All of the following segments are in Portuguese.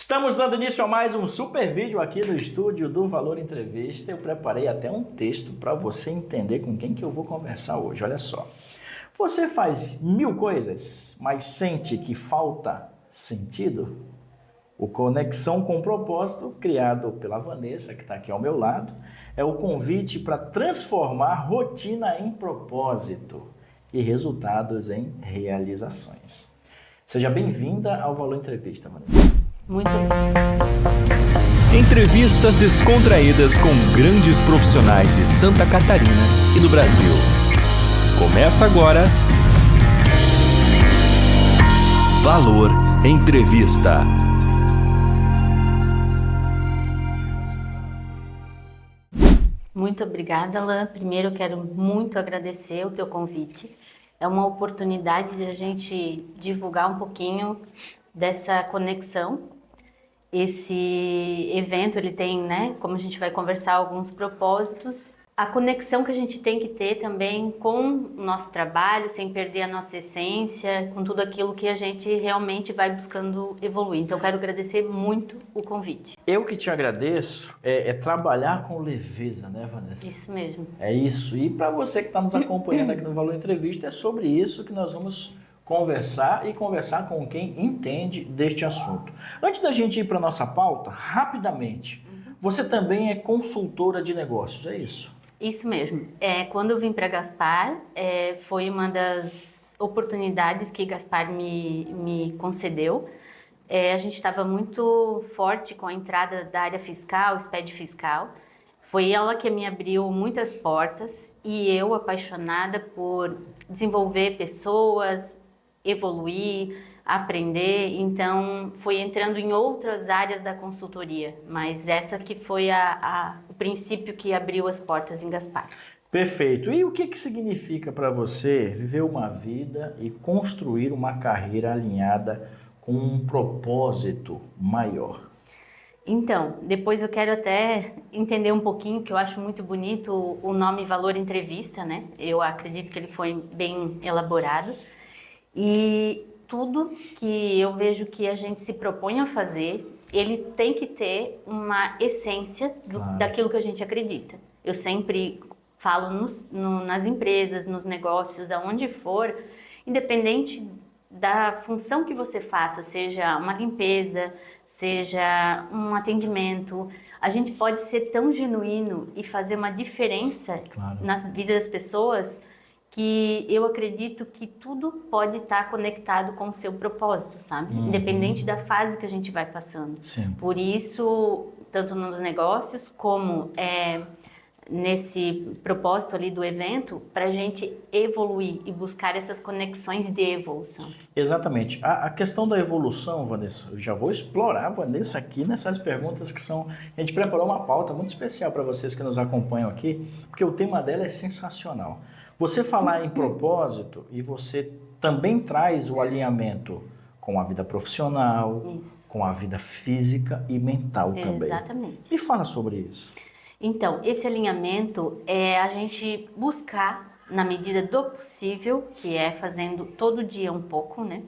Estamos dando início a mais um super vídeo aqui no estúdio do Valor Entrevista. Eu preparei até um texto para você entender com quem que eu vou conversar hoje. Olha só. Você faz 1000 coisas, mas sente que falta sentido? O Conexão com Propósito, criado pela Vanessa, que está aqui ao meu lado, é o convite para transformar rotina em propósito e resultados em realizações. Seja bem-vinda ao Valor Entrevista, Vanessa. Muito bem. Entrevistas descontraídas com grandes profissionais de Santa Catarina e do Brasil. Começa agora Valor Entrevista. Muito obrigada, Alan. Primeiro, eu quero muito agradecer o teu convite. É uma oportunidade de a gente divulgar um pouquinho dessa conexão. Esse evento, ele tem, como a gente vai conversar, alguns propósitos. A conexão que a gente tem que ter também com o nosso trabalho, sem perder a nossa essência, com tudo aquilo que a gente realmente vai buscando evoluir. Então, eu quero agradecer muito o convite. Eu que te agradeço é trabalhar com leveza, né, Vanessa? Isso mesmo. É isso. E para você que está nos acompanhando aqui no Valor Entrevista, é sobre isso que nós vamos conversar e conversar com quem entende deste assunto. Antes da gente ir para a nossa pauta, rapidamente, você também é consultora de negócios, é isso? Isso mesmo. Quando eu vim para Gaspar, foi uma das oportunidades que Gaspar me concedeu. A gente estava muito forte com a entrada da área fiscal, SPED fiscal. Foi ela que me abriu muitas portas e eu, apaixonada por desenvolver pessoas, evoluir, aprender, então fui entrando em outras áreas da consultoria, mas essa que foi o princípio que abriu as portas em Gaspar. Perfeito. E o que significa para você viver uma vida e construir uma carreira alinhada com um propósito maior? Então, depois eu quero até entender um pouquinho, que eu acho muito bonito o nome Valor Entrevista, né? Eu acredito que ele foi bem elaborado. E tudo que eu vejo que a gente se propõe a fazer, ele tem que ter uma essência daquilo que a gente acredita. Eu sempre falo nas empresas, nos negócios, aonde for, independente da função que você faça, seja uma limpeza, seja um atendimento, a gente pode ser tão genuíno e fazer uma diferença na vida das pessoas, que eu acredito que tudo pode estar conectado com o seu propósito, sabe? Independente da fase que a gente vai passando. Sim. Por isso, tanto nos negócios como nesse propósito ali do evento, para a gente evoluir e buscar essas conexões de evolução. Exatamente. A questão da evolução, Vanessa, eu já vou explorar, Vanessa, aqui nessas perguntas que são... A gente preparou uma pauta muito especial para vocês que nos acompanham aqui, porque o tema dela é sensacional. Você falar em propósito e você também traz o alinhamento com a vida profissional, com a vida física e mental também. Exatamente. Me fala sobre isso. Então, esse alinhamento é a gente buscar, na medida do possível, que é fazendo todo dia um pouco, né?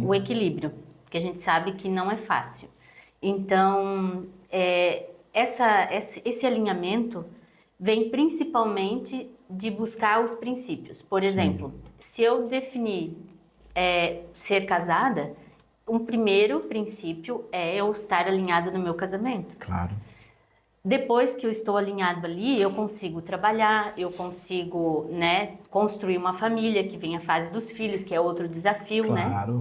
O equilíbrio, que a gente sabe que não é fácil. Então, esse alinhamento vem principalmente de buscar os princípios. Por exemplo, se eu definir ser casada, um primeiro princípio é eu estar alinhado no meu casamento. Claro. Depois que eu estou alinhado ali, eu consigo trabalhar, eu consigo, construir uma família, que vem a fase dos filhos, que é outro desafio,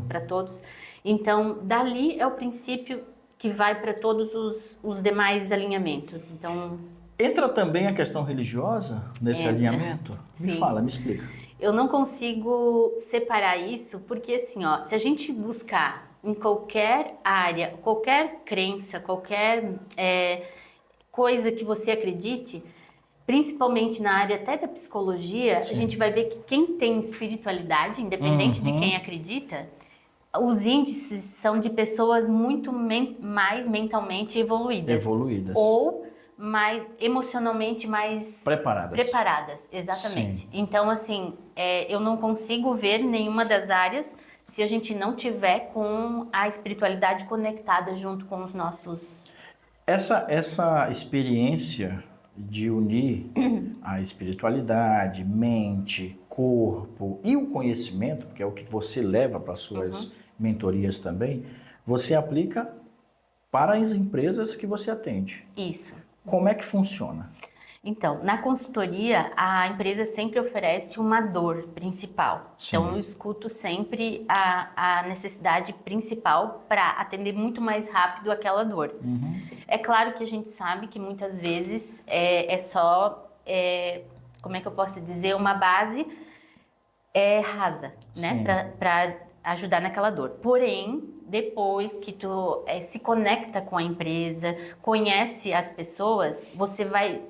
para todos. Então, dali é o princípio que vai para todos os demais alinhamentos. Então, entra também a questão religiosa nesse alinhamento? Me fala, me explica. Eu não consigo separar isso, porque assim, se a gente buscar em qualquer área, qualquer crença, qualquer coisa que você acredite, principalmente na área até da psicologia, a gente vai ver que quem tem espiritualidade, independente de quem acredita, os índices são de pessoas muito mais mentalmente evoluídas. Ou mais emocionalmente mais preparadas, exatamente. Sim. Então, assim, eu não consigo ver nenhuma das áreas se a gente não tiver com a espiritualidade conectada junto com os nossos... Essa experiência de unir a espiritualidade, mente, corpo e o conhecimento, que é o que você leva para as suas mentorias também, você aplica para as empresas que você atende. Isso. Como é que funciona? Então, na consultoria, a empresa sempre oferece uma dor principal. Sim. Então, eu escuto sempre a necessidade principal para atender muito mais rápido aquela dor. É claro que a gente sabe que muitas vezes é só, como é que eu posso dizer, uma base rasa, né? Para ajudar naquela dor. Porém, depois que tu se conecta com a empresa, conhece as pessoas, você vai,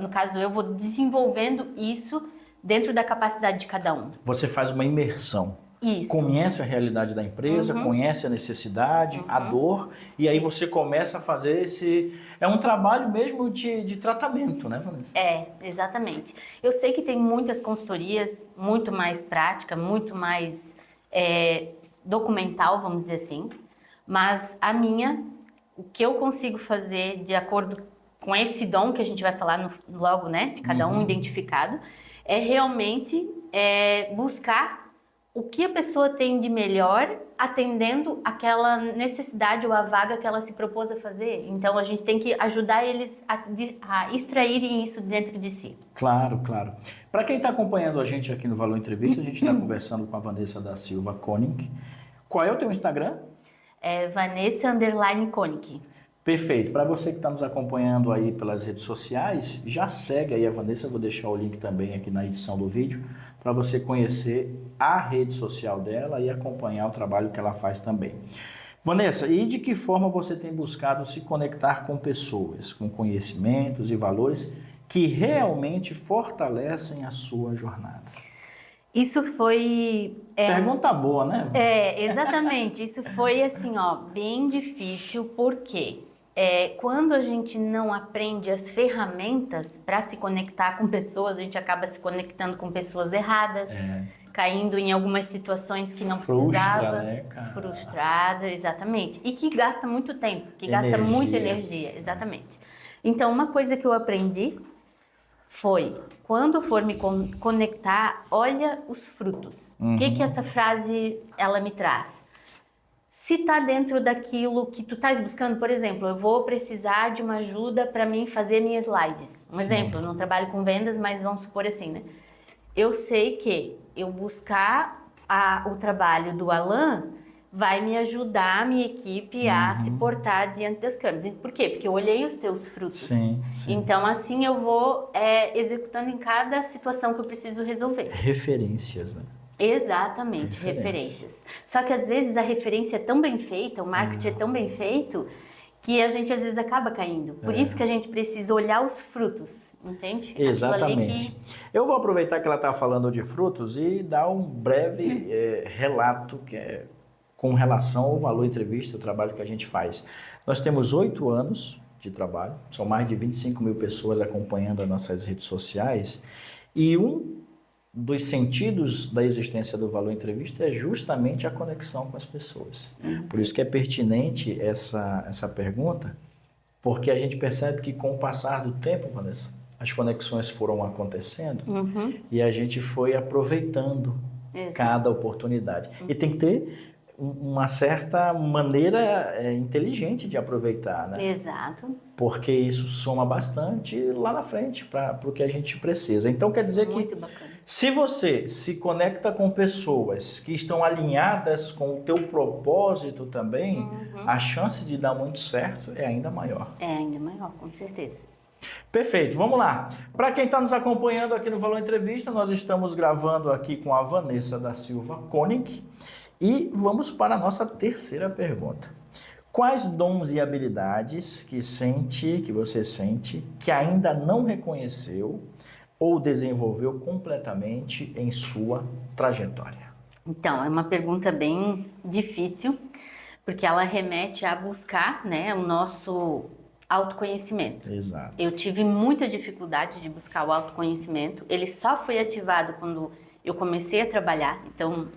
no caso eu vou desenvolvendo isso dentro da capacidade de cada um. Você faz uma imersão. Isso. Conhece a realidade da empresa, conhece a necessidade, a dor, e aí você começa a fazer esse... É um trabalho mesmo de tratamento, né, Vanessa? Exatamente. Eu sei que tem muitas consultorias muito mais prática, muito mais documental, vamos dizer assim, mas a minha, o que eu consigo fazer de acordo com esse dom que a gente vai falar logo, né, de cada um identificado, é realmente buscar o que a pessoa tem de melhor atendendo aquela necessidade ou a vaga que ela se propôs a fazer. Então, a gente tem que ajudar eles a extraírem isso dentro de si. Claro, claro. Para quem está acompanhando a gente aqui no Valor Entrevista, a gente está conversando com a Vanessa da Silva Koenig. Qual é o teu Instagram? É Vanessa_Koenig. Perfeito. Para você que está nos acompanhando aí pelas redes sociais, já segue aí a Vanessa. Eu vou deixar o link também aqui na edição do vídeo para você conhecer a rede social dela e acompanhar o trabalho que ela faz também. Vanessa, e de que forma você tem buscado se conectar com pessoas, com conhecimentos e valores que realmente fortalecem a sua jornada? Isso foi... Pergunta boa, né? Exatamente. Isso foi assim, ó, bem difícil, porque quando a gente não aprende as ferramentas para se conectar com pessoas, a gente acaba se conectando com pessoas erradas, caindo em algumas situações que não precisava. Né, cara? Frustrada, exatamente. E que gasta muito tempo, que gasta muita energia, exatamente. Então, uma coisa que eu aprendi foi, quando for me conectar, olha os frutos. O que essa frase, ela me traz? Se está dentro daquilo que tu estás buscando, por exemplo, eu vou precisar de uma ajuda para mim fazer minhas lives. Um exemplo, eu não trabalho com vendas, mas vamos supor assim, né? Eu sei que eu buscar o trabalho do Alan vai me ajudar a minha equipe a se portar diante das câmeras. Por quê? Porque eu olhei os teus frutos. Sim. Então, assim, eu vou executando em cada situação que eu preciso resolver. Referências, né? Exatamente, referências. Só que às vezes a referência é tão bem feita, o marketing é tão bem feito, que a gente às vezes acaba caindo. Por isso que a gente precisa olhar os frutos, entende? Exatamente. Eu vou aproveitar que ela está falando de frutos e dar um breve relato com relação ao Valor Entrevista, o trabalho que a gente faz. Nós temos 8 anos de trabalho, são mais de 25 mil pessoas acompanhando as nossas redes sociais, e um dos sentidos da existência do Valor Entrevista é justamente a conexão com as pessoas. Por isso que é pertinente essa pergunta, porque a gente percebe que com o passar do tempo, Vanessa, as conexões foram acontecendo e a gente foi aproveitando cada oportunidade. E tem que ter uma certa maneira inteligente de aproveitar, né? Exato. Porque isso soma bastante lá na frente para o que a gente precisa. Então quer dizer Muito que bacana. Se você se conecta com pessoas que estão alinhadas com o teu propósito também, a chance de dar muito certo é ainda maior. É ainda maior, com certeza. Perfeito, vamos lá. Para quem está nos acompanhando aqui no Valor Entrevista, nós estamos gravando aqui com a Vanessa da Silva Koenig e vamos para a nossa terceira pergunta. Quais dons e habilidades que você sente que ainda não reconheceu ou desenvolveu completamente em sua trajetória? Então, é uma pergunta bem difícil, porque ela remete a buscar, né, o nosso autoconhecimento. Exato. Eu tive muita dificuldade de buscar o autoconhecimento. Ele só foi ativado quando eu comecei a trabalhar. Então,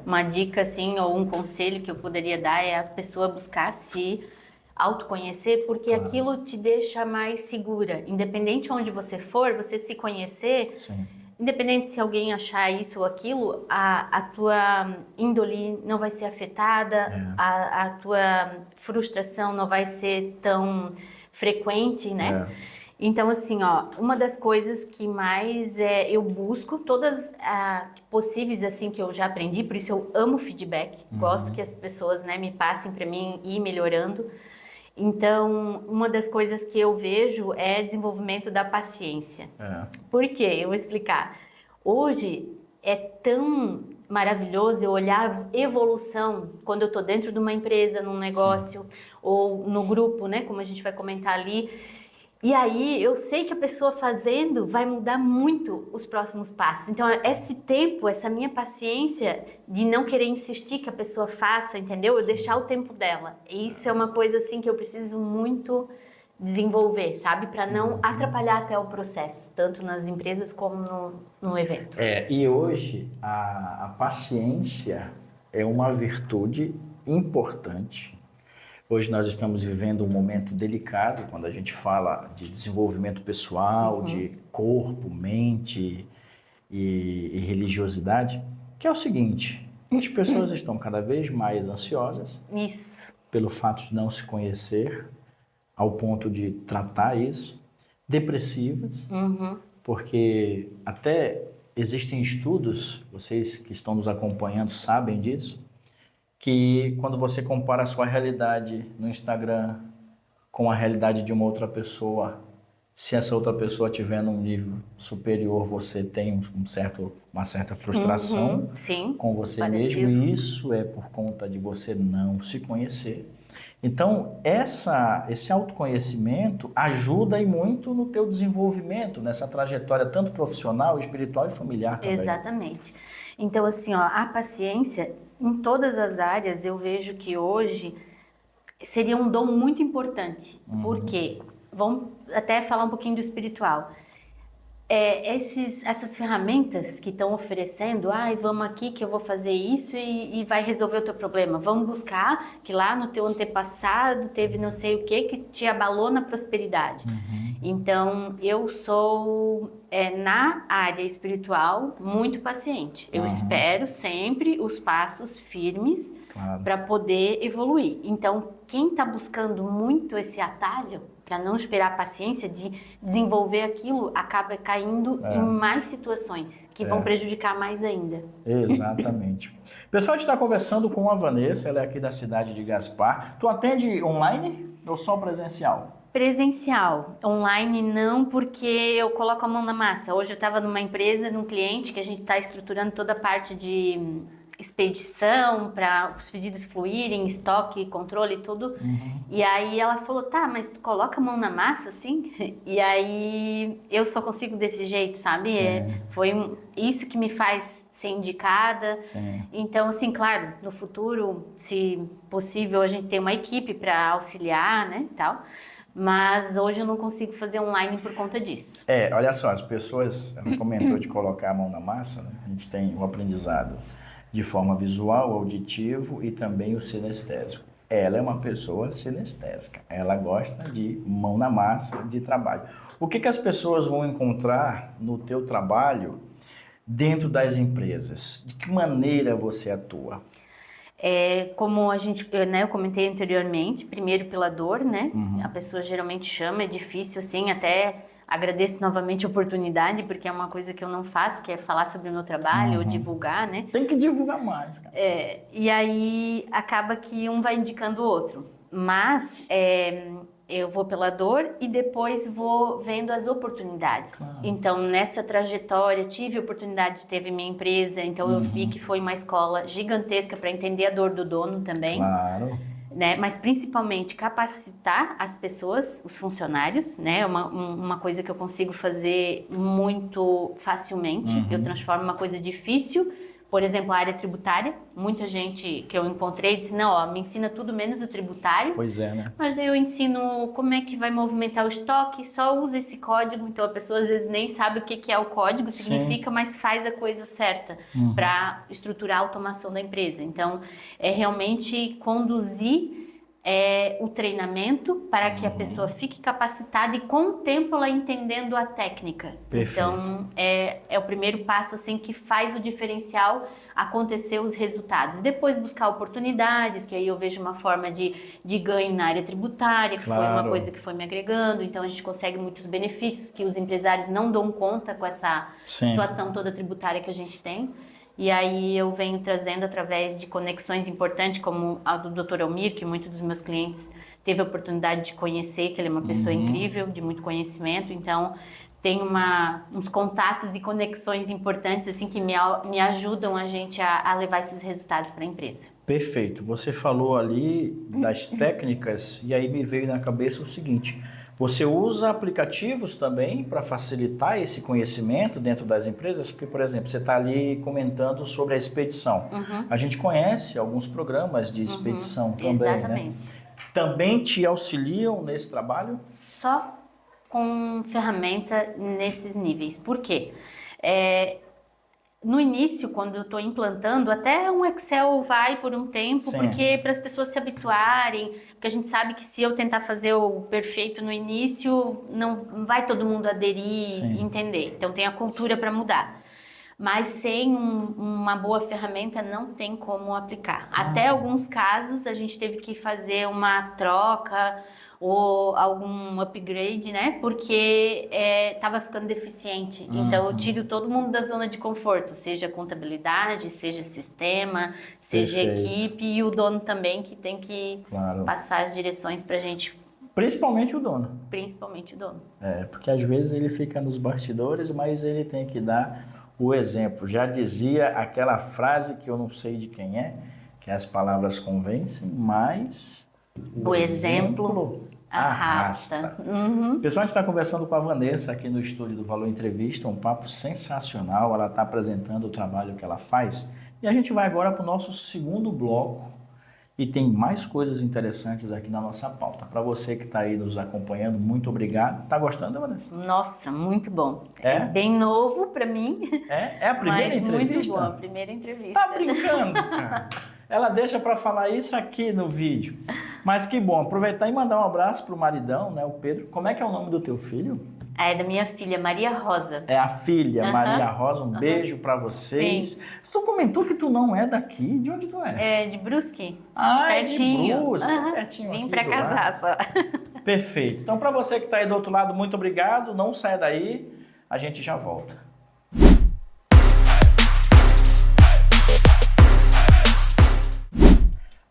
uma dica, assim, ou um conselho que eu poderia dar é a pessoa buscar se autoconhecer, porque aquilo te deixa mais segura. Independente de onde você for, você se conhecer, Sim. independente se alguém achar isso ou aquilo, a tua índole não vai ser afetada, a tua frustração não vai ser tão frequente, né? Então, assim, ó, uma das coisas que mais eu busco, todas possíveis, assim, que eu já aprendi, por isso eu amo feedback, gosto que as pessoas, né, me passem para mim e ir melhorando. Então, uma das coisas que eu vejo é desenvolvimento da paciência. Por quê? Eu vou explicar. Hoje é tão maravilhoso eu olhar a evolução quando eu estou dentro de uma empresa, num negócio, ou no grupo, né, como a gente vai comentar ali. E aí eu sei que a pessoa fazendo vai mudar muito os próximos passos. Então esse tempo, essa minha paciência de não querer insistir que a pessoa faça, entendeu? Eu deixar o tempo dela. Isso é uma coisa assim que eu preciso muito desenvolver, sabe? Para não atrapalhar até o processo, tanto nas empresas como no evento. E hoje a paciência é uma virtude importante. Hoje nós estamos vivendo um momento delicado quando a gente fala de desenvolvimento pessoal, de corpo, mente e religiosidade, que é o seguinte: as pessoas estão cada vez mais ansiosas Isso. pelo fato de não se conhecer, ao ponto de tratar isso, depressivas, porque até existem estudos, vocês que estão nos acompanhando sabem disso, que quando você compara a sua realidade no Instagram com a realidade de uma outra pessoa, se essa outra pessoa estiver num nível superior, você tem uma certa frustração com você comparativo. mesmo, e isso é por conta de você não se conhecer. Então, esse autoconhecimento ajuda e muito no teu desenvolvimento, nessa trajetória tanto profissional, espiritual e familiar também. Exatamente. Então, assim, ó, a paciência, em todas as áreas, eu vejo que hoje seria um dom muito importante. Porque, vamos até falar um pouquinho do espiritual. Essas ferramentas que estão oferecendo, vamos aqui que eu vou fazer isso e vai resolver o teu problema. Vamos buscar que lá no teu antepassado teve não sei o que te abalou na prosperidade. Então, eu sou, na área espiritual, muito paciente. Eu espero sempre os passos firmes para poder evoluir. Então, quem está buscando muito esse atalho, para não esperar a paciência de desenvolver aquilo, acaba caindo em mais situações que vão prejudicar mais ainda. Exatamente. Pessoal, a gente está conversando com a Vanessa, ela é aqui da cidade de Gaspar. Tu atende online ou só presencial? Presencial, online não, porque eu coloco a mão na massa. Hoje eu estava numa empresa, num cliente, que a gente está estruturando toda a parte de expedição para os pedidos fluírem, estoque, controle e tudo. E aí ela falou, tá, mas tu coloca a mão na massa, assim? E aí eu só consigo desse jeito, sabe? Foi isso que me faz ser indicada. Então, assim, claro, no futuro, se possível, a gente tem uma equipe para auxiliar, né, e tal. Mas hoje eu não consigo fazer online por conta disso. Olha só, as pessoas, ela comentou de colocar a mão na massa, né? A gente tem o aprendizado de forma visual, auditivo e também o sinestésico. Ela é uma pessoa sinestésica, ela gosta de mão na massa, de trabalho. O que as pessoas vão encontrar no teu trabalho dentro das empresas? De que maneira você atua? Como a gente, né, eu comentei anteriormente, primeiro pela dor, né? A pessoa geralmente chama, é difícil, assim, até agradeço novamente a oportunidade, porque é uma coisa que eu não faço, que é falar sobre o meu trabalho, ou divulgar, né? Tem que divulgar mais, cara. E aí acaba que um vai indicando o outro. Mas eu vou pela dor e depois vou vendo as oportunidades. Então, nessa trajetória, tive a oportunidade de ter minha empresa, então eu vi que foi uma escola gigantesca para entender a dor do dono também. Claro. Né? Mas principalmente capacitar as pessoas, os funcionários, né? Uma coisa que eu consigo fazer muito facilmente. Eu transformo uma coisa difícil Por exemplo, a área tributária, muita gente que eu encontrei disse, não, ó, me ensina tudo menos o tributário. Pois é, né? Mas daí eu ensino como é que vai movimentar o estoque, só usa esse código, então a pessoa às vezes nem sabe o que é o código, significa, mas faz a coisa certa para estruturar a automação da empresa. Então, é realmente conduzir o treinamento para que a pessoa fique capacitada e com o tempo ela entendendo a técnica. Perfeito. Então, é o primeiro passo assim que faz o diferencial acontecer os resultados. Depois buscar oportunidades, que aí eu vejo uma forma de ganho na área tributária, que foi uma coisa que foi me agregando. Então, a gente consegue muitos benefícios que os empresários não dão conta com essa situação toda tributária que a gente tem. E aí eu venho trazendo através de conexões importantes, como a do Dr. Elmir, que muitos dos meus clientes teve a oportunidade de conhecer, que ele é uma pessoa incrível, de muito conhecimento. Então, tem uns contatos e conexões importantes assim que me ajudam a gente a levar esses resultados para a empresa. Perfeito. Você falou ali das técnicas e aí me veio na cabeça o seguinte: você usa aplicativos também para facilitar esse conhecimento dentro das empresas? Porque, por exemplo, você está ali comentando sobre a expedição. A gente conhece alguns programas de expedição também, Exatamente. né? Também te auxiliam nesse trabalho? Só com ferramenta nesses níveis. Por quê? No início, quando eu estou implantando, até um Excel vai por um tempo, porque para as pessoas se habituarem, porque a gente sabe que se eu tentar fazer o perfeito no início, não vai todo mundo aderir e entender. Então tem a cultura para mudar. Mas sem uma boa ferramenta não tem como aplicar. Até alguns casos a gente teve que fazer uma troca ou algum upgrade, né? Porque estava ficando deficiente. Então, eu tiro todo mundo da zona de conforto, seja contabilidade, seja sistema, seja equipe e o dono também, que tem que passar as direções para a gente. Principalmente o dono. Principalmente o dono. Porque às vezes ele fica nos bastidores, mas ele tem que dar o exemplo. Já dizia aquela frase que eu não sei de quem que as palavras convencem, mas o exemplo arrasta. Pessoal, a gente está conversando com a Vanessa aqui no estúdio do Valor Entrevista, um papo sensacional. Ela está apresentando o trabalho que ela faz. E a gente vai agora para o nosso segundo bloco e tem mais coisas interessantes aqui na nossa pauta. Para você que está aí nos acompanhando, muito obrigado. Está gostando, Vanessa? Nossa, muito bom. É bem novo para mim. É a primeira entrevista? Muito bom, a primeira entrevista. Tá brincando, cara? Ela deixa para falar isso aqui no vídeo. Mas que bom, aproveitar e mandar um abraço pro maridão, né, o Pedro. Como é que é o nome do teu filho? É da minha filha, Maria Rosa. É a filha, Maria Rosa. Um beijo para vocês. Sim. Tu comentou que tu não é daqui. De onde tu é? É de Brusque. Pertinho. De Brusque. Pertinho. Vim para casar só. Perfeito. Então, para você que está aí do outro lado, muito obrigado. Não saia daí. A gente já volta.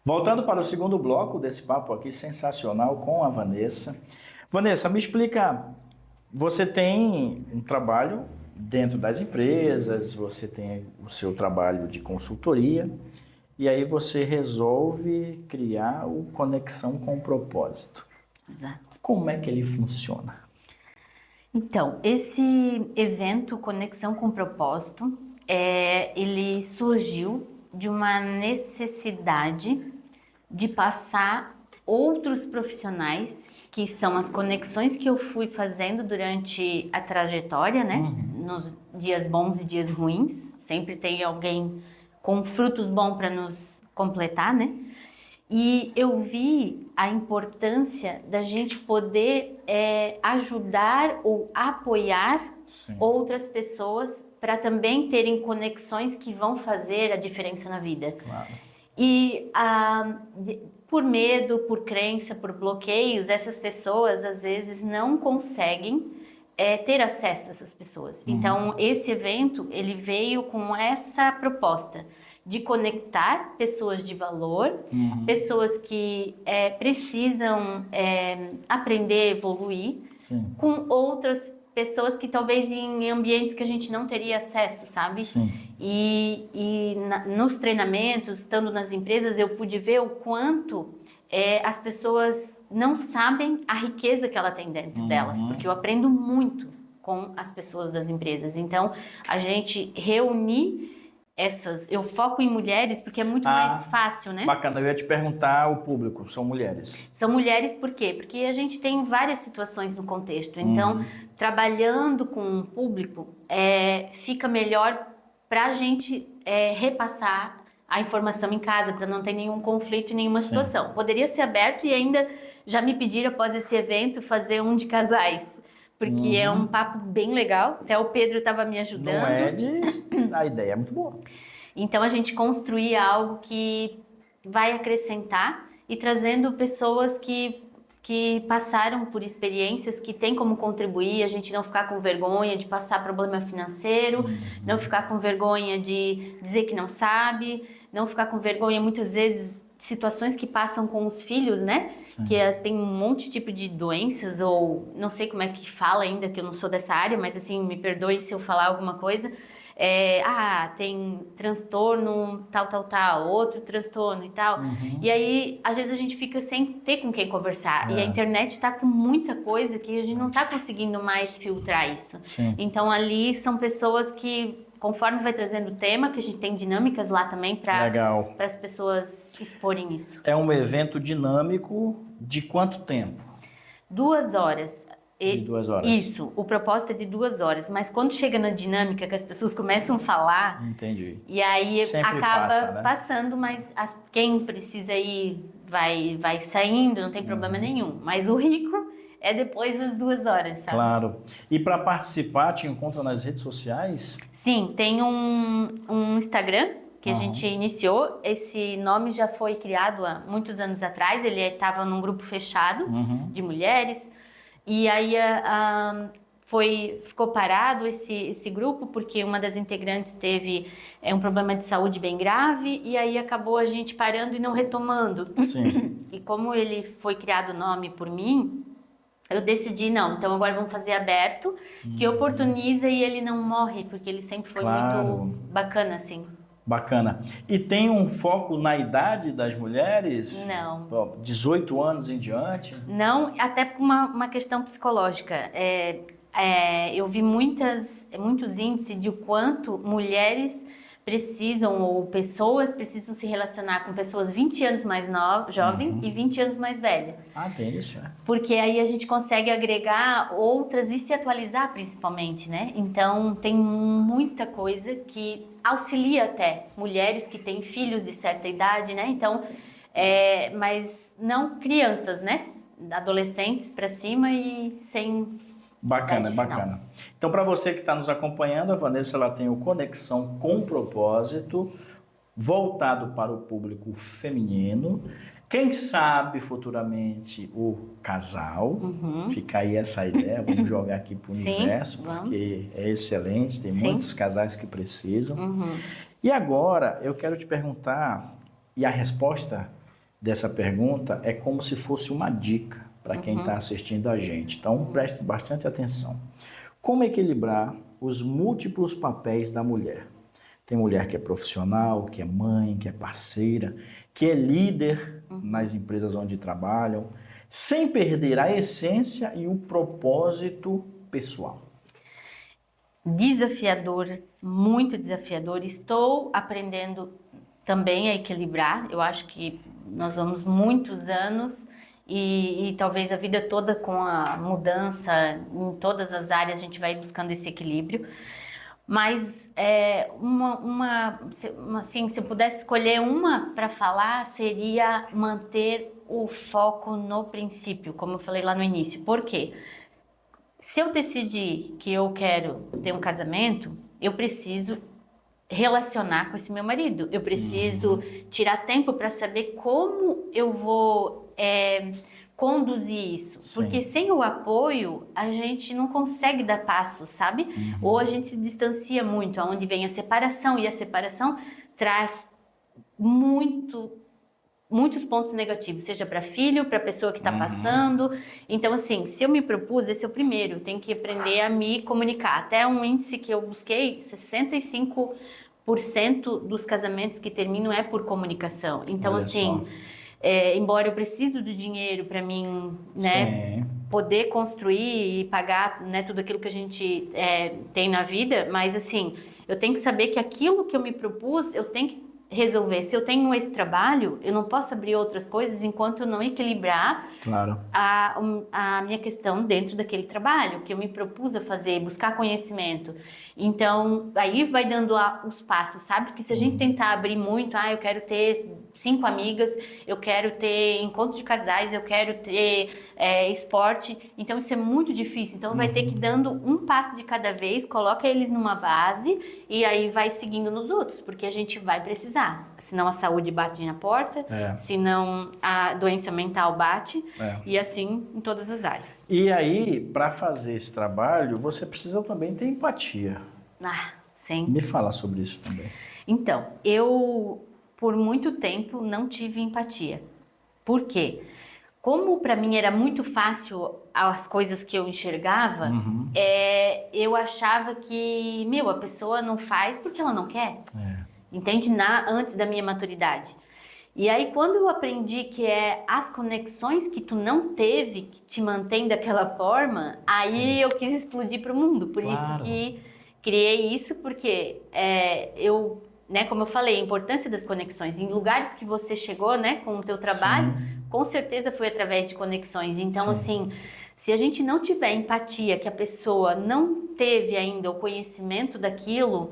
Voltando para o segundo bloco desse papo aqui sensacional com a Vanessa. Vanessa, me explica, você tem um trabalho dentro das empresas, você tem o seu trabalho de consultoria e aí você resolve criar o Conexão com Propósito. Exato. Como é que ele funciona? Então, esse evento Conexão com Propósito, ele surgiu de uma necessidade de passar outros profissionais, que são as conexões que eu fui fazendo durante a trajetória, né? Nos dias bons e dias ruins, sempre tem alguém com frutos bons para nos completar, né? E eu vi a importância da gente poder ajudar ou apoiar outras pessoas para também terem conexões que vão fazer a diferença na vida. Claro. E por medo, por crença, por bloqueios, essas pessoas às vezes não conseguem ter acesso a essas pessoas. Então, esse evento, ele veio com essa proposta de conectar pessoas de valor, pessoas que precisam aprender, evoluir, com outras pessoas que talvez em ambientes que a gente não teria acesso, sabe? Sim. E nos treinamentos, estando nas empresas, eu pude ver o quanto as pessoas não sabem a riqueza que ela tem dentro delas, porque eu aprendo muito com as pessoas das empresas. Então, a gente reunir eu foco em mulheres porque é muito mais fácil, né? Bacana, eu ia te perguntar o público, são mulheres. São mulheres por quê? Porque a gente tem várias situações no contexto. Então, trabalhando com o público, fica melhor para a gente repassar a informação em casa, para não ter nenhum conflito e nenhuma situação. Poderia ser aberto e ainda já me pediram após esse evento fazer um de casais. Porque é um papo bem legal. Até o Pedro estava me ajudando. A ideia é muito boa. Então, a gente construir algo que vai acrescentar e trazendo pessoas que passaram por experiências que tem como contribuir, a gente não ficar com vergonha de passar problema financeiro, não ficar com vergonha de dizer que não sabe, não ficar com vergonha, muitas vezes, situações que passam com os filhos, né? Sim. Que tem um monte de tipo de doenças, ou não sei como é que fala ainda, que eu não sou dessa área, mas assim, me perdoe se eu falar alguma coisa. Tem transtorno tal, outro transtorno e tal. E aí, às vezes a gente fica sem ter com quem conversar. E a internet tá com muita coisa que a gente não tá conseguindo mais filtrar isso. Sim. Então, ali são pessoas que, conforme vai trazendo o tema, que a gente tem dinâmicas lá também para as pessoas exporem isso. É um evento dinâmico de quanto tempo? 2 horas. De 2 horas. Isso, o propósito é de 2 horas, mas quando chega na dinâmica que as pessoas começam a falar, entendi. E aí sempre acaba passa, né? passando, mas quem precisa ir vai saindo, não tem problema nenhum. Mas o rico é depois das 2 horas, sabe? Claro. E para participar, te encontra nas redes sociais? Sim, tem um Instagram que a gente iniciou. Esse nome já foi criado há muitos anos atrás. Ele estava num grupo fechado de mulheres. E aí ficou parado esse grupo porque uma das integrantes teve um problema de saúde bem grave e aí acabou a gente parando e não retomando. Sim. E como ele foi criado o nome por mim, eu decidi, não, então agora vamos fazer aberto, que oportuniza e ele não morre, porque ele sempre foi muito bacana, assim. Bacana. E tem um foco na idade das mulheres? Não. 18 anos em diante? Não, até por uma questão psicológica. Eu vi muitos índices de quanto mulheres precisam, ou pessoas precisam se relacionar com pessoas 20 anos mais jovem e 20 anos mais velha. Tem isso, Porque aí a gente consegue agregar outras e se atualizar principalmente, né? Então, tem muita coisa que auxilia até mulheres que têm filhos de certa idade, né? Então, mas não crianças, né? Adolescentes para cima e sem... Bacana. Então, para você que está nos acompanhando, a Vanessa ela tem o Conexão com Propósito, voltado para o público feminino. Quem sabe futuramente o casal. Fica aí essa ideia, vamos jogar aqui para o universo, porque é excelente, tem muitos casais que precisam. E agora eu quero te perguntar, e a resposta dessa pergunta é como se fosse uma dica para quem está assistindo a gente. Então, preste bastante atenção. Como equilibrar os múltiplos papéis da mulher? Tem mulher que é profissional, que é mãe, que é parceira, que é líder nas empresas onde trabalham, sem perder a essência e o propósito pessoal. Desafiador, muito desafiador. Estou aprendendo também a equilibrar. Eu acho que nós vamos muitos anos e talvez a vida toda com a mudança em todas as áreas a gente vai buscando esse equilíbrio. Mas assim, se eu pudesse escolher uma para falar, seria manter o foco no princípio, como eu falei lá no início. Por quê? Se eu decidir que eu quero ter um casamento, eu preciso relacionar com esse meu marido. Eu preciso tirar tempo para saber como eu vou conduzir isso. Sim. Porque sem o apoio, a gente não consegue dar passos, sabe? Ou a gente se distancia muito, aonde vem a separação. E a separação traz muitos pontos negativos, seja para filho, para a pessoa que está passando. Então, assim, se eu me propus, esse é o primeiro, eu tenho que aprender a me comunicar. Até um índice que eu busquei, 65% dos casamentos que terminam é por comunicação. Então, olha assim, embora eu preciso do dinheiro para mim, né, Sim. poder construir e pagar, né, tudo aquilo que a gente tem na vida, mas assim, eu tenho que saber que aquilo que eu me propus, eu tenho que resolver. Se eu tenho esse trabalho, eu não posso abrir outras coisas enquanto eu não equilibrar Claro. a minha questão dentro daquele trabalho que eu me propus a fazer, buscar conhecimento. Então, aí vai dando os passos, sabe? Que se a gente tentar abrir muito, eu quero ter 5 amigas, eu quero ter encontro de casais, eu quero ter esporte, então isso é muito difícil. Então, vai ter que ir dando um passo de cada vez, coloca eles numa base e aí vai seguindo nos outros, porque a gente vai precisar. Senão a saúde bate na porta, senão a doença mental bate, e assim em todas as áreas. E aí, para fazer esse trabalho, você precisa também ter empatia. Sim. Me fala sobre isso também. Então, eu por muito tempo não tive empatia. Por quê? Como para mim era muito fácil as coisas que eu enxergava, eu achava que, a pessoa não faz porque ela não quer. Entende? Antes da minha maturidade. E aí, quando eu aprendi que as conexões que tu não teve, que te mantém daquela forma, aí eu quis explodir para o mundo. Por isso que criei isso, porque como eu falei, a importância das conexões. Em lugares que você chegou, com o teu trabalho, com certeza foi através de conexões. Então, assim, se a gente não tiver empatia, que a pessoa não teve ainda o conhecimento daquilo,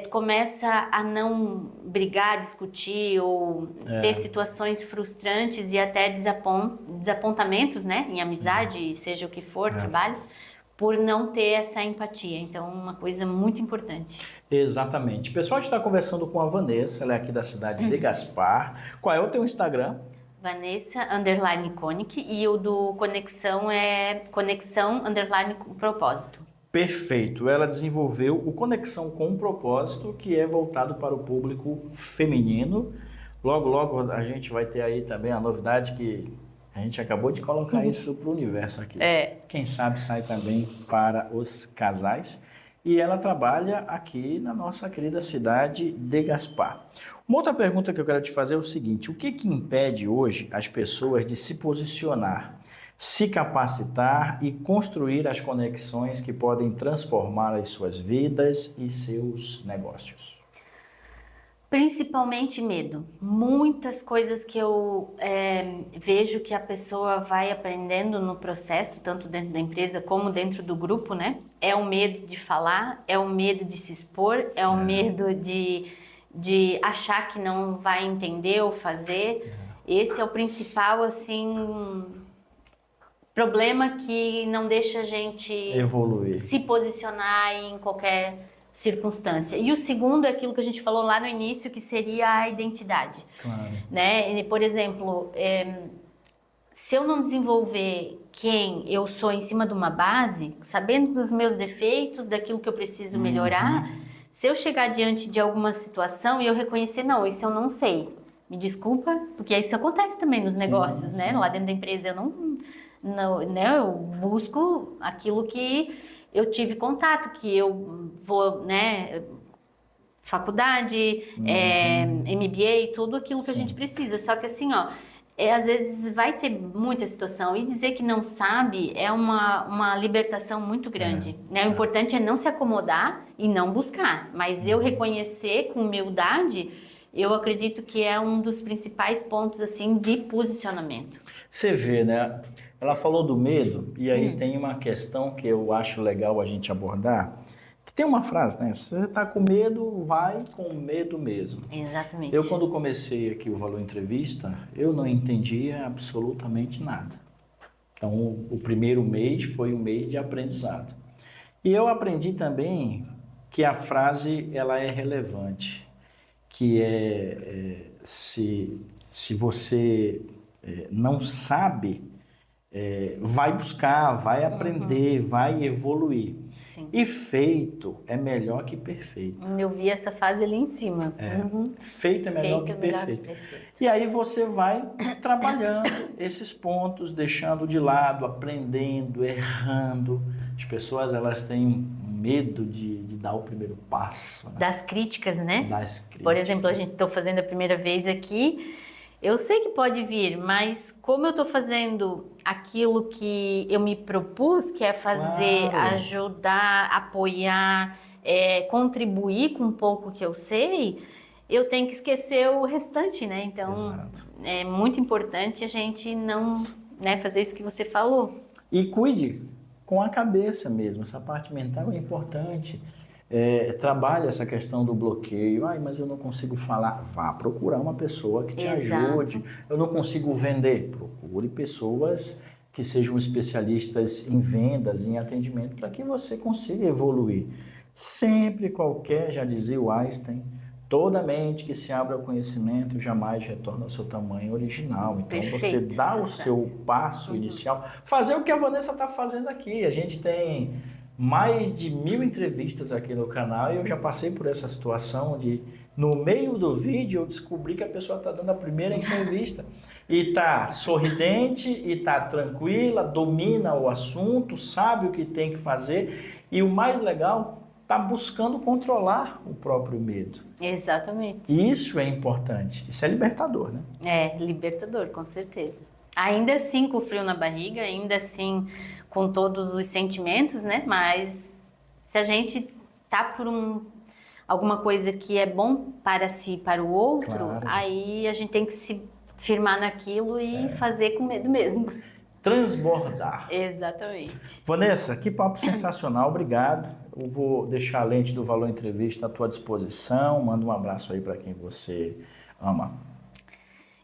começa a não brigar, discutir ou ter situações frustrantes e até desapontamentos, em amizade, seja o que for, trabalho, por não ter essa empatia. Então, uma coisa muito importante. Exatamente. Pessoal, a gente está conversando com a Vanessa, ela é aqui da cidade de Gaspar. Qual é o teu Instagram? Vanessa_Koenig, e o do Conexão é Conexão_Propósito. Perfeito. Ela desenvolveu o Conexão com um Propósito, que é voltado para o público feminino. Logo, logo a gente vai ter aí também a novidade que a gente acabou de colocar isso para o universo aqui. Quem sabe sai também para os casais. E ela trabalha aqui na nossa querida cidade de Gaspar. Uma outra pergunta que eu quero te fazer é o seguinte: o que impede hoje as pessoas de se posicionar, se capacitar e construir as conexões que podem transformar as suas vidas e seus negócios? Principalmente medo. Muitas coisas que eu vejo que a pessoa vai aprendendo no processo, tanto dentro da empresa como dentro do grupo, é o medo de falar, é o medo de se expor, é o medo de achar que não vai entender ou fazer. Esse é o principal, assim, problema que não deixa a gente evoluir, se posicionar em qualquer circunstância. E o segundo é aquilo que a gente falou lá no início, que seria a identidade. Por exemplo, se eu não desenvolver quem eu sou em cima de uma base, sabendo dos meus defeitos, daquilo que eu preciso melhorar, se eu chegar diante de alguma situação e eu reconhecer, não, isso eu não sei, me desculpa, porque isso acontece também nos negócios, lá dentro da empresa, eu busco aquilo que eu tive contato, que eu vou, faculdade, MBA, tudo aquilo que a gente precisa. Só que assim, às vezes vai ter muita situação e dizer que não sabe é uma libertação muito grande. O importante é não se acomodar e não buscar, mas eu reconhecer com humildade, eu acredito que é um dos principais pontos assim de posicionamento. Você vê, Ela falou do medo, e aí tem uma questão que eu acho legal a gente abordar, que tem uma frase, se você está com medo, vai com medo mesmo. Exatamente. Eu, quando comecei aqui o Valor Entrevista, eu não entendia absolutamente nada. Então, o primeiro mês foi um mês de aprendizado. E eu aprendi também que a frase, ela é relevante, que se você não sabe, vai buscar, vai aprender, vai evoluir. Sim. E feito é melhor que perfeito. Eu vi essa frase ali em cima. Feito é melhor que perfeito. E aí você vai trabalhando esses pontos, deixando de lado, aprendendo, errando. As pessoas, elas têm medo de dar o primeiro passo. Das críticas, Das críticas. Por exemplo, a gente está fazendo a primeira vez aqui. Eu sei que pode vir, mas como eu estou fazendo aquilo que eu me propus, que é fazer, ajudar, apoiar, contribuir com um pouco que eu sei, eu tenho que esquecer o restante, né? Então, Exato. é muito importante a gente não, né, fazer isso que você falou. E cuide com a cabeça mesmo, essa parte mental é importante. Trabalhe essa questão do bloqueio. Ai, mas eu não consigo falar. Vá procurar uma pessoa que te Exato. ajude. Eu não consigo vender. Procure pessoas que sejam especialistas em vendas, em atendimento, para que você consiga evoluir. Sempre qualquer, já dizia o Einstein, toda mente que se abre ao conhecimento jamais retorna ao seu tamanho original. Então, Perfeito, você dá o essa seu frase. passo inicial. Fazer o que a Vanessa está fazendo aqui. A gente tem mais de 1000 entrevistas aqui no canal e eu já passei por essa situação de, no meio do vídeo, eu descobri que a pessoa está dando a primeira entrevista. E está sorridente, e está tranquila, domina o assunto, sabe o que tem que fazer. E o mais legal, está buscando controlar o próprio medo. Exatamente. Isso é importante. Isso é libertador, né? É, libertador, com certeza. Ainda assim com frio na barriga, ainda assim com todos os sentimentos, né? Mas se a gente tá por alguma coisa que é bom para si, para o outro, Claro. aí a gente tem que se firmar naquilo e fazer com medo mesmo. Transbordar. Exatamente. Vanessa, que papo sensacional, obrigado. Eu vou deixar a lente do Valor Entrevista à tua disposição. Manda um abraço aí para quem você ama.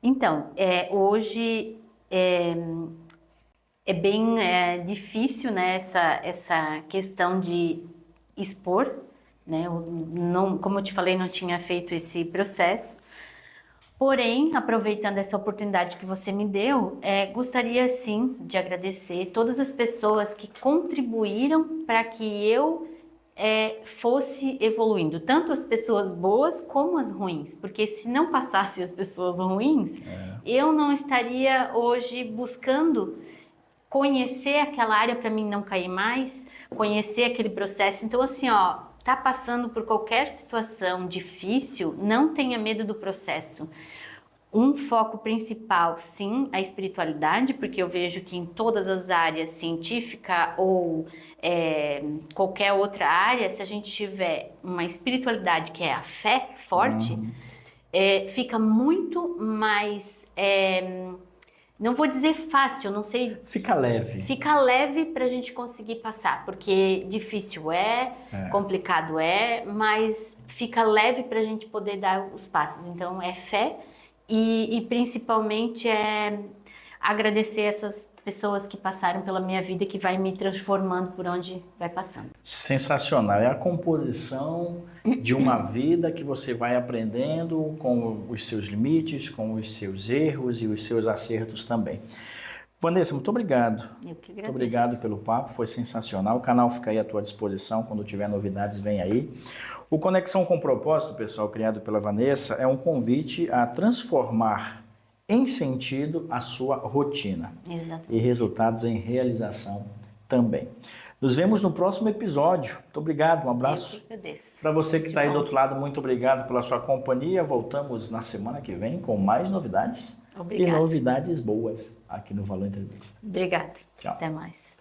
Então, hoje é bem difícil, né, essa questão de expor, né? Como eu te falei, não tinha feito esse processo. Porém, aproveitando essa oportunidade que você me deu, gostaria sim de agradecer todas as pessoas que contribuíram para que eu fosse evoluindo, tanto as pessoas boas como as ruins, porque se não passasse as pessoas ruins, eu não estaria hoje buscando conhecer aquela área para mim não cair mais, conhecer aquele processo. Então, assim, ó, tá passando por qualquer situação difícil, não tenha medo do processo. Um foco principal, sim, a espiritualidade, porque eu vejo que em todas as áreas, científica ou qualquer outra área, se a gente tiver uma espiritualidade que é a fé forte, fica muito mais, não vou dizer fácil, não sei... Fica leve. Fica leve para a gente conseguir passar, porque difícil complicado mas fica leve para a gente poder dar os passos. Então, é fé e principalmente agradecer essas pessoas que passaram pela minha vida, que vai me transformando por onde vai passando. Sensacional. É a composição de uma vida que você vai aprendendo com os seus limites, com os seus erros e os seus acertos também. Vanessa, muito obrigado. Eu que agradeço. Muito obrigado pelo papo, foi sensacional. O canal fica aí à tua disposição, quando tiver novidades, vem aí. O Conexão com Propósito, pessoal, criado pela Vanessa, é um convite a transformar em sentido a sua rotina. Exatamente. E resultados em realização também. Nos vemos no próximo episódio. Muito obrigado, um abraço. Eu que agradeço. Para você que está aí do outro lado, muito obrigado pela sua companhia. Voltamos na semana que vem com mais novidades. Obrigada. E novidades boas aqui no Valor Entrevista. Obrigada. Tchau. Até mais.